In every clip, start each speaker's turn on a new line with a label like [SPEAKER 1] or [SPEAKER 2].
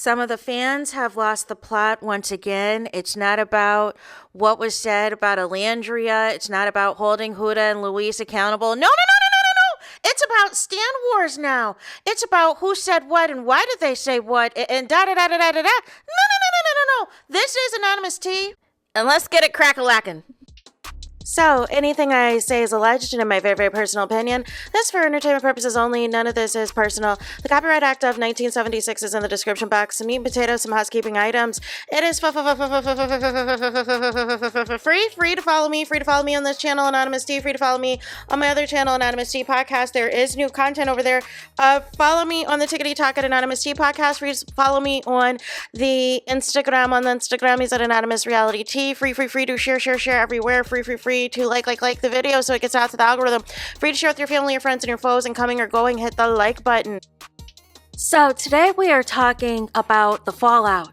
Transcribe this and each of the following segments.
[SPEAKER 1] Some of the fans have lost the plot once again. It's not about what was said about Olandria. It's not about holding Huda and Luis accountable. No. It's about Stan Wars now. It's about who said what and why did they say what and da-da-da-da-da-da-da. No. This is Anonymous T. And let's get it crack-a-lackin'. So, anything I say is alleged and in my very, very personal opinion. This is for entertainment purposes only. None of this is personal. The Copyright Act of 1976 is in the description box. Some meat and potatoes, some housekeeping items. It is free to follow me. Free to follow me on this channel, Anonymous T. Free to follow me on my other channel, Anonymous T Podcast. There is new content over there. Follow me on the Tickety Talk at Anonymous T Podcast. Free to follow me on the Instagram. On the Instagram, he's at AnonymousRealityT. Free to share everywhere. Free to like the video so it gets out to the algorithm. Free to share with your family, your friends, and your foes, and coming or going, hit the like button. So today we are talking about the fallout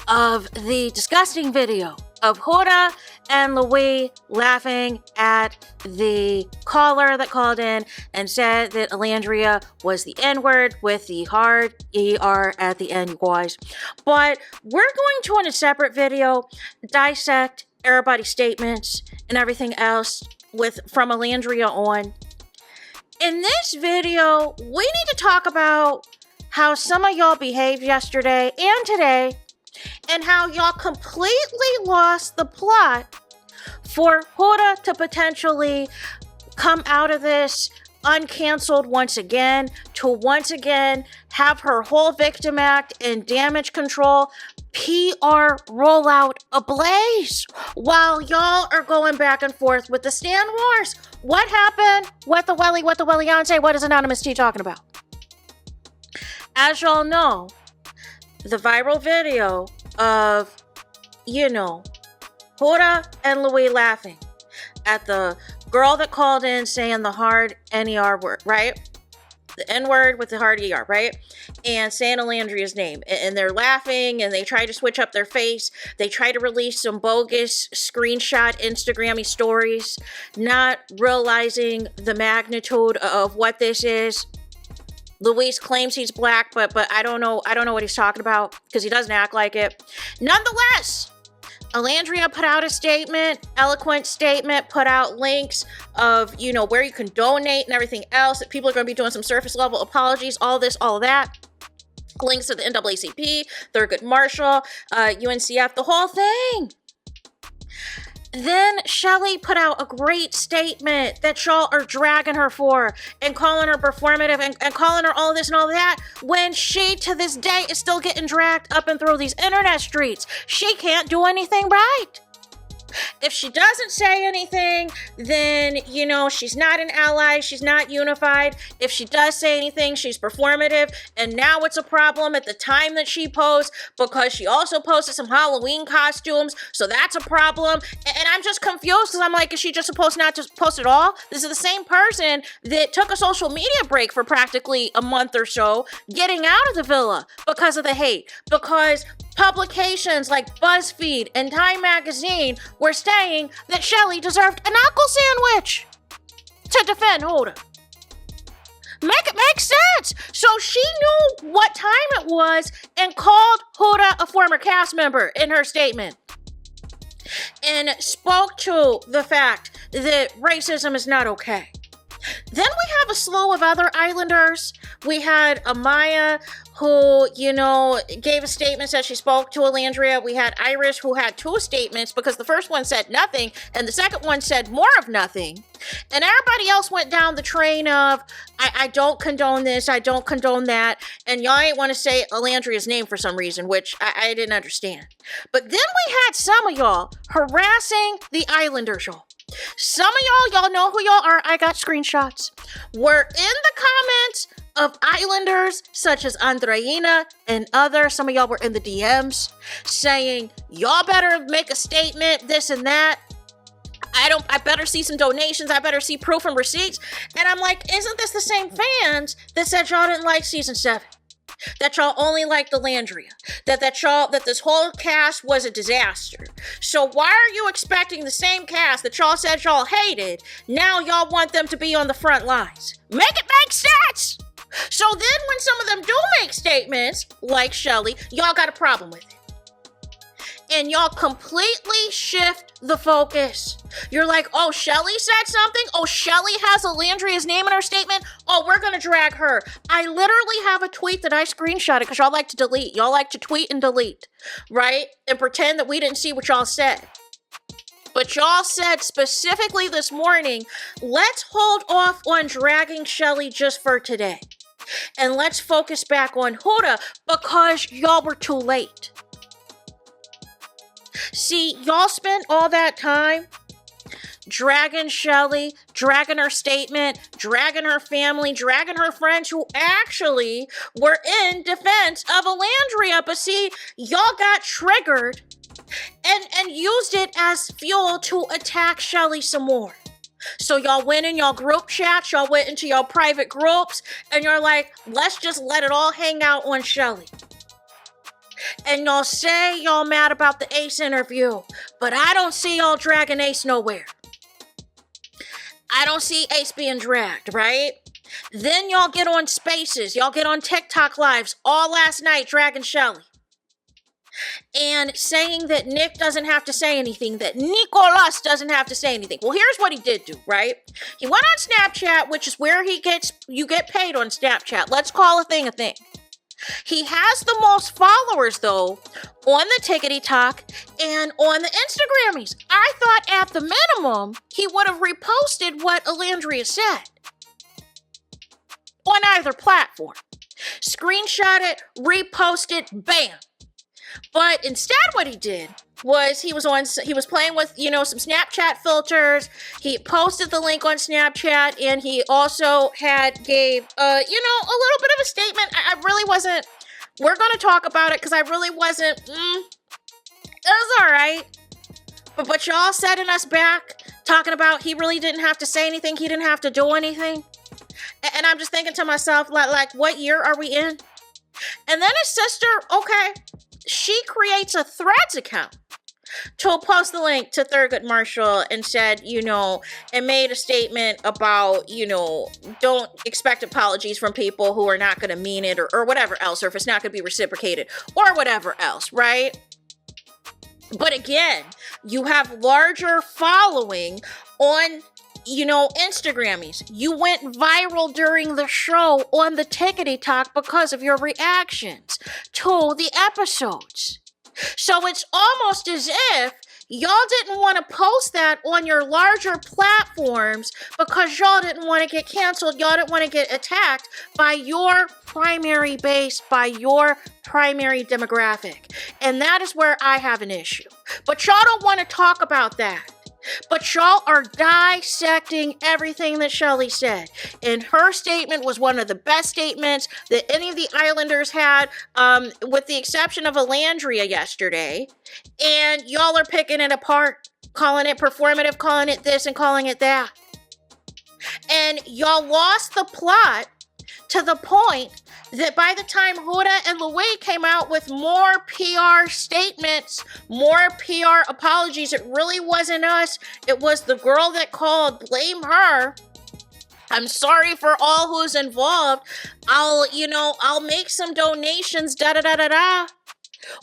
[SPEAKER 1] of the disgusting video of Huda and Luis laughing at the caller that called in and said that Olandria was the N-word with the hard ER at the end, you guys. But we're going to, in a separate video, dissect everybody's statements and everything else from Olandria on. In this video, we need to talk about how some of y'all behaved yesterday and today, and how y'all completely lost the plot for Huda to potentially come out of this uncanceled once again, to once again have her whole Victim Act and damage control PR rollout ablaze while y'all are going back and forth with the Stan Wars. What happened? What the Welly-yonsay? What is Anonymous T talking about? As y'all know, the viral video of, Huda and Luis laughing at the girl that called in saying the hard NER word, right? The N-word with the hard ER, right? And saying Olandria's name. And they're laughing and they try to switch up their face. They try to release some bogus screenshot Instagram-y stories, not realizing the magnitude of what this is. Luis claims he's black, but I don't know what he's talking about because he doesn't act like it. Nonetheless, Olandria put out a statement, eloquent statement, put out links of, where you can donate and everything else, that people are going to be doing some surface level apologies, all this, all that. Links to the NAACP, Thurgood Marshall, UNCF, the whole thing. Then Chelley put out a great statement that y'all are dragging her for and calling her performative and calling her all this and all that when she, to this day, is still getting dragged up and through these internet streets. She can't do anything right. If she doesn't say anything, then, she's not an ally. She's not unified. If she does say anything, she's performative. And now it's a problem at the time that she posts because she also posted some Halloween costumes. So that's a problem. And I'm just confused because I'm like, is she just supposed not to post at all? This is the same person that took a social media break for practically a month or so, getting out of the villa because of the hate. Because publications like BuzzFeed and Time Magazine were saying that Chelley deserved an knuckle sandwich to defend Huda. Make it make sense. So she knew what time it was and called Huda a former cast member in her statement and spoke to the fact that racism is not okay. Then we have a slew of other Islanders. We had Amaya, who, gave a statement, said she spoke to Olandria. We had Iris, who had two statements because the first one said nothing and the second one said more of nothing. And everybody else went down the train of, I don't condone this, I don't condone that. And y'all ain't want to say Olandria's name for some reason, which I didn't understand. But then we had some of y'all harassing the Islanders, y'all. Some of y'all know who y'all are. I got screenshots. Were in the comments of Islanders such as Andreina and others. Some of y'all were in the DMs saying, y'all better make a statement, this and that. I better see some donations. I better see proof and receipts. And I'm like, isn't this the same fans that said y'all didn't like season 7? That y'all only liked Olandria, that this whole cast was a disaster. So why are you expecting the same cast that y'all said y'all hated? Now y'all want them to be on the front lines. Make it make sense. So then when some of them do make statements, like Chelley, y'all got a problem with it. And y'all completely shift the focus. You're like, oh, Chelley said something? Oh, Chelley has Olandria's name in her statement? Oh, we're going to drag her. I literally have a tweet that I screenshotted because y'all like to delete. Y'all like to tweet and delete, right? And pretend that we didn't see what y'all said. But y'all said specifically this morning, let's hold off on dragging Chelley just for today. And let's focus back on Huda because y'all were too late. See, y'all spent all that time dragging Chelley, dragging her statement, dragging her family, dragging her friends who actually were in defense of Olandria. But see, y'all got triggered and used it as fuel to attack Chelley some more. So y'all went in y'all group chats, y'all went into y'all private groups, and you're like, let's just let it all hang out on Chelley. And y'all say y'all mad about the Ace interview, but I don't see y'all dragging Ace nowhere. I don't see Ace being dragged, right? Then y'all get on Spaces, y'all get on TikTok lives all last night dragging Chelley. And saying that Nick doesn't have to say anything, that Nicolas doesn't have to say anything. Well, here's what he did do, right? He went on Snapchat, which is where you get paid on Snapchat. Let's call a thing a thing. He has the most followers, though, on the Tickety Talk and on the Instagrammies. I thought at the minimum, he would have reposted what Olandria said on either platform. Screenshot it, repost it, bam. But instead what he did was he was playing with, some Snapchat filters. He posted the link on Snapchat, and he also gave, a little bit of a statement. I really wasn't, we're going to talk about it because I really wasn't, it was all right. But y'all setting us back, talking about he really didn't have to say anything. He didn't have to do anything. And I'm just thinking to myself, like, what year are we in? And then his sister, okay, she creates a Threads account to post the link to Thurgood Marshall and said, and made a statement about, don't expect apologies from people who are not going to mean it or whatever else, or if it's not going to be reciprocated or whatever else, right? But again, you have larger following on Instagrammies. You went viral during the show on the Tickety Talk because of your reactions to the episodes. So it's almost as if y'all didn't want to post that on your larger platforms because y'all didn't want to get canceled. Y'all didn't want to get attacked by your primary base, by your primary demographic. And that is where I have an issue. But y'all don't want to talk about that. But y'all are dissecting everything that Chelley said. And her statement was one of the best statements that any of the Islanders had, with the exception of Olandria yesterday. And y'all are picking it apart, calling it performative, calling it this and calling it that. And y'all lost the plot to the point that by the time Huda and Louis came out with more PR statements, more PR apologies, it really wasn't us. It was the girl that called. Blame her. I'm sorry for all who's involved. I'll make some donations, da-da-da-da-da.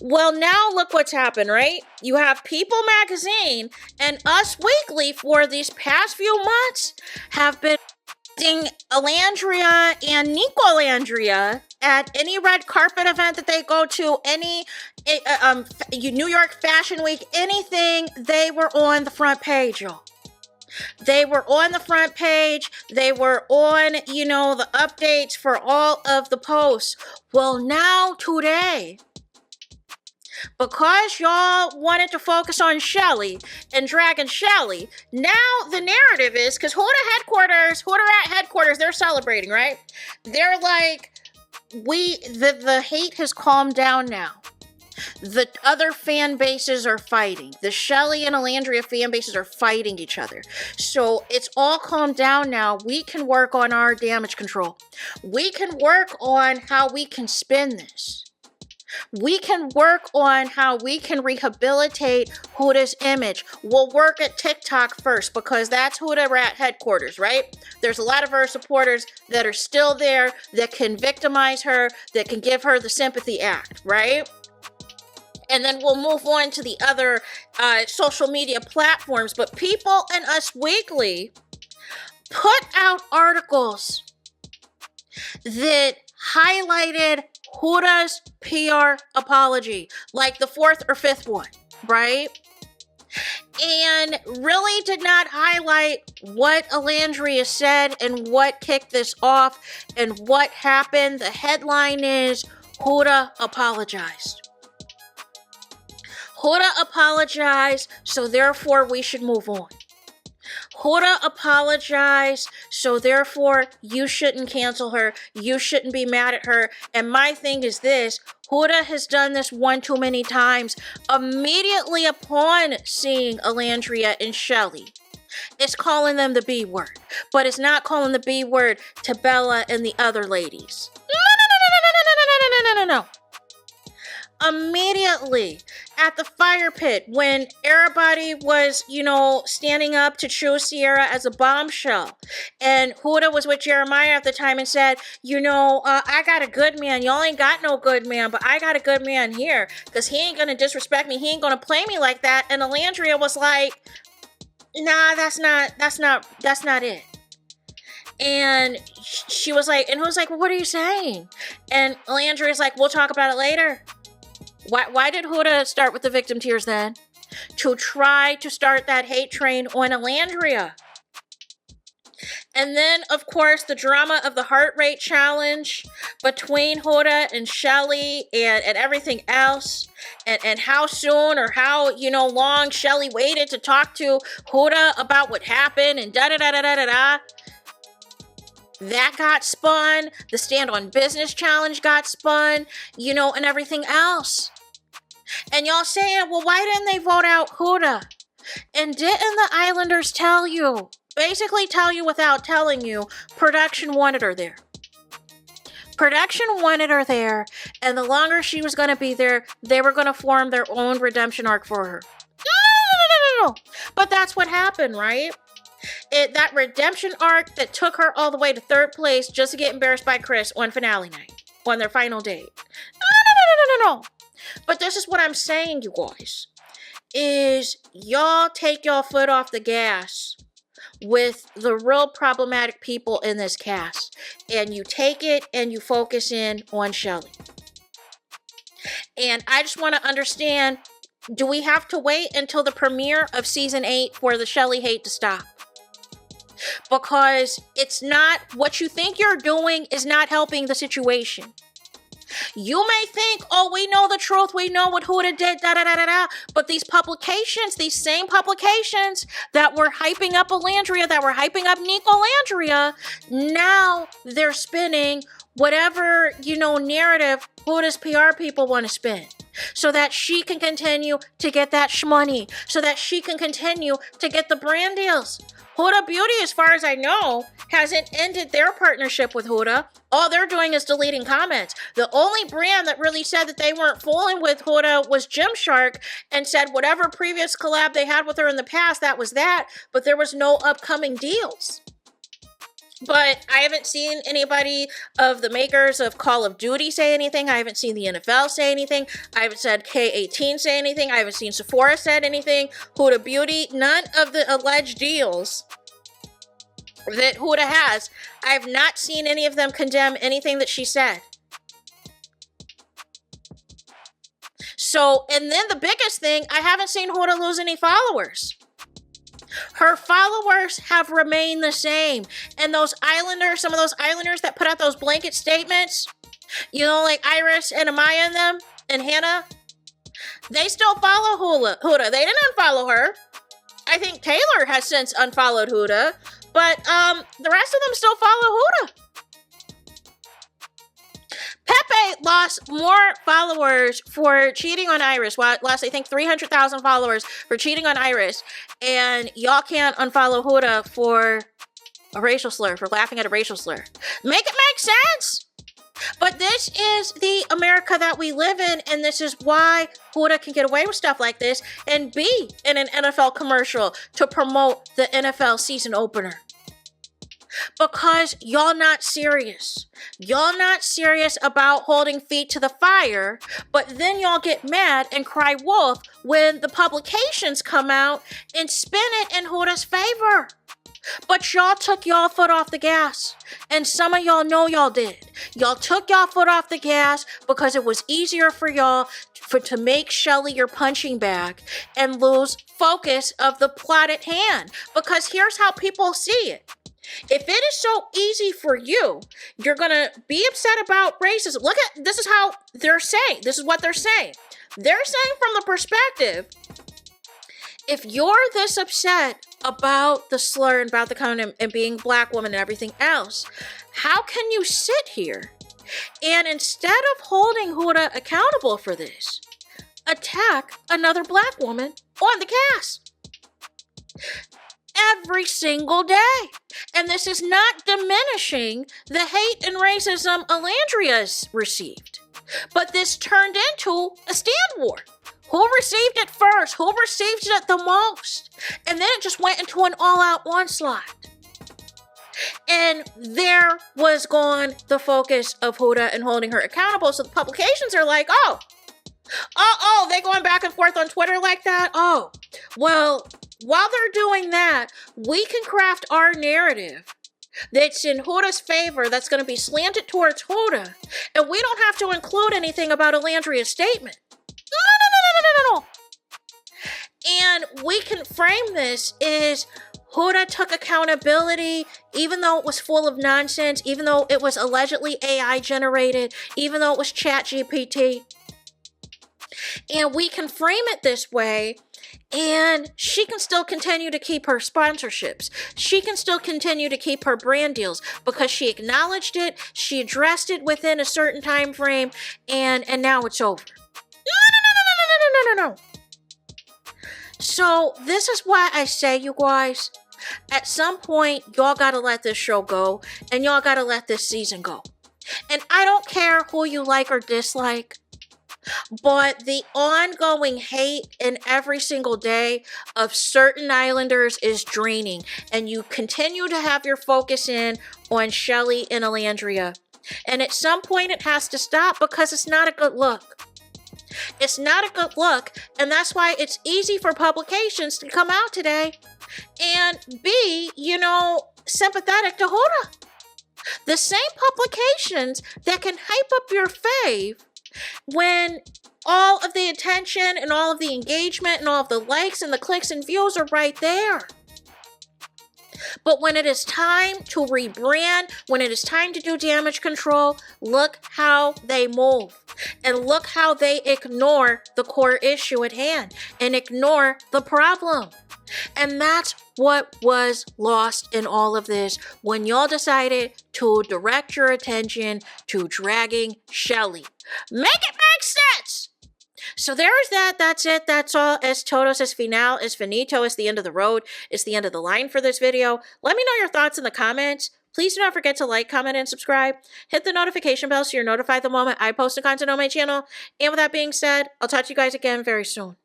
[SPEAKER 1] Well, now look what's happened, right? You have People Magazine and Us Weekly for these past few months have been Olandria and Nico Olandria at any red carpet event that they go to, any New York Fashion Week, anything, they were on the front page, y'all. They were on the front page. They were on, the updates for all of the posts. Well, now today, because y'all wanted to focus on Chelley and dragging Chelley, now the narrative is, because Huda at headquarters, they're celebrating, right? They're like, the hate has calmed down now. The other fan bases are fighting. The Chelley and Olandria fan bases are fighting each other. So it's all calmed down now. We can work on our damage control. We can work on how we can spin this. We can work on how we can rehabilitate Huda's image. We'll work at TikTok first because that's Huda Rat headquarters, right? There's a lot of her supporters that are still there that can victimize her, that can give her the sympathy act, right? And then we'll move on to the other social media platforms. But People and Us Weekly put out articles that highlighted Huda's PR apology, like the 4th or 5th one, right? And really did not highlight what Olandria said and what kicked this off and what happened. The headline is, Huda apologized. Huda apologized, so therefore we should move on. Huda apologized, so therefore you shouldn't cancel her. You shouldn't be mad at her. And my thing is this, Huda has done this one too many times. Immediately upon seeing Olandria and Chelley, it's calling them the B word, but it's not calling the B word to Bella and the other ladies. No. Immediately at the fire pit when everybody was, standing up to choose Sierra as a bombshell. And Huda was with Jeremiah at the time and said, I got a good man. Y'all ain't got no good man, but I got a good man here because he ain't going to disrespect me. He ain't going to play me like that. And Olandria was like, nah, that's not it. And she was like, and Huda's like, well, what are you saying? And Olandria's like, we'll talk about it later. Why did Huda start with the victim tears then? To try to start that hate train on Olandria. And then, of course, the drama of the heart rate challenge between Huda and Chelley and everything else. And how soon or how, long Chelley waited to talk to Huda about what happened and da-da-da-da-da-da-da. That got spun. The Stand on Business challenge got spun, and everything else. And y'all saying, well, why didn't they vote out Huda? And didn't the Islanders tell you? Basically tell you without telling you, production wanted her there. Production wanted her there, and the longer she was going to be there, they were going to form their own redemption arc for her. No. But that's what happened, right? That redemption arc that took her all the way to 3rd place just to get embarrassed by Chris on finale night, on their final date. No. But this is what I'm saying, you guys, is y'all take y'all foot off the gas with the real problematic people in this cast, and you take it and you focus in on Chelley. And I just want to understand, do we have to wait until the premiere of season 8 for the Chelley hate to stop? Because it's not, what you think you're doing is not helping the situation. You may think, oh, we know the truth, we know what Huda did, da-da-da-da-da, but these publications, these same publications that were hyping up Olandria, that were hyping up Nico Olandria, now they're spinning whatever, narrative Huda's PR people want to spin, so that she can continue to get that shmoney, so that she can continue to get the brand deals. Huda Beauty, as far as I know, hasn't ended their partnership with Huda. All they're doing is deleting comments. The only brand that really said that they weren't fooling with Huda was Gymshark and said whatever previous collab they had with her in the past, that was that, but there was no upcoming deals. But I haven't seen anybody of the makers of Call of Duty say anything. I haven't seen the NFL say anything. I haven't said K18 say anything. I haven't seen Sephora said anything. Huda Beauty, none of the alleged deals that Huda has, I have not seen any of them condemn anything that she said. So, and then the biggest thing, I haven't seen Huda lose any followers. Her followers have remained the same. And those Islanders, some of those Islanders that put out those blanket statements, like Iris and Amaya and them, and Hannah, they still follow Huda. They didn't unfollow her. I think Taylor has since unfollowed Huda, but the rest of them still follow Huda. Pepe lost more followers for cheating on Iris. Lost, I think, 300,000 followers for cheating on Iris. And y'all can't unfollow Huda for a racial slur, for laughing at a racial slur. Make it make sense. But this is the America that we live in, and this is why Huda can get away with stuff like this and be in an NFL commercial to promote the NFL season opener. Because y'all not serious. Y'all not serious about holding feet to the fire, but then y'all get mad and cry wolf when the publications come out and spin it in Huda's favor. But y'all took y'all foot off the gas, and some of y'all know y'all did. Y'all took y'all foot off the gas because it was easier for y'all to make Chelley your punching bag and lose focus of the plot at hand. Because here's how people see it. If it is so easy for you, you're going to be upset about racism. Look at, this is how they're saying. This is what they're saying. They're saying from the perspective, if you're this upset about the slur and about the comment and being a black woman and everything else, how can you sit here and instead of holding Huda accountable for this, attack another black woman on the cast? Every single day. And this is not diminishing the hate and racism Olandria's received. But this turned into a stand war. Who received it first? Who received it the most? And then it just went into an all-out onslaught. And there was gone the focus of Huda and holding her accountable. So the publications are like, oh, they going back and forth on Twitter like that? Oh, well, while they're doing that, we can craft our narrative that's in Huda's favor, that's going to be slanted towards Huda, and we don't have to include anything about Olandria's statement. No. And we can frame this as Huda took accountability, even though it was full of nonsense, even though it was allegedly AI generated, even though it was ChatGPT. And we can frame it this way, and she can still continue to keep her sponsorships. She can still continue to keep her brand deals because she acknowledged it, she addressed it within a certain time frame, and now it's over. No. So this is why I say, you guys, at some point, y'all gotta let this show go, and y'all gotta let this season go. And I don't care who you like or dislike, but the ongoing hate in every single day of certain islanders is draining, and you continue to have your focus in on Chelley and Olandria. And at some point it has to stop because it's not a good look. It's not a good look, and that's why it's easy for publications to come out today and be, sympathetic to Huda. The same publications that can hype up your fave when all of the attention and all of the engagement and all of the likes and the clicks and views are right there. But when it is time to rebrand, when it is time to do damage control, look how they move. And look how they ignore the core issue at hand and ignore the problem. And that's what was lost in all of this when y'all decided to direct your attention to dragging Chelley. Make it make sense! So there's that. That's it. That's all. Es todos, es final, es finito. It's the end of the road. It's the end of the line for this video. Let me know your thoughts in the comments. Please do not forget to like, comment, and subscribe. Hit the notification bell so you're notified the moment I post a content on my channel. And with that being said, I'll talk to you guys again very soon.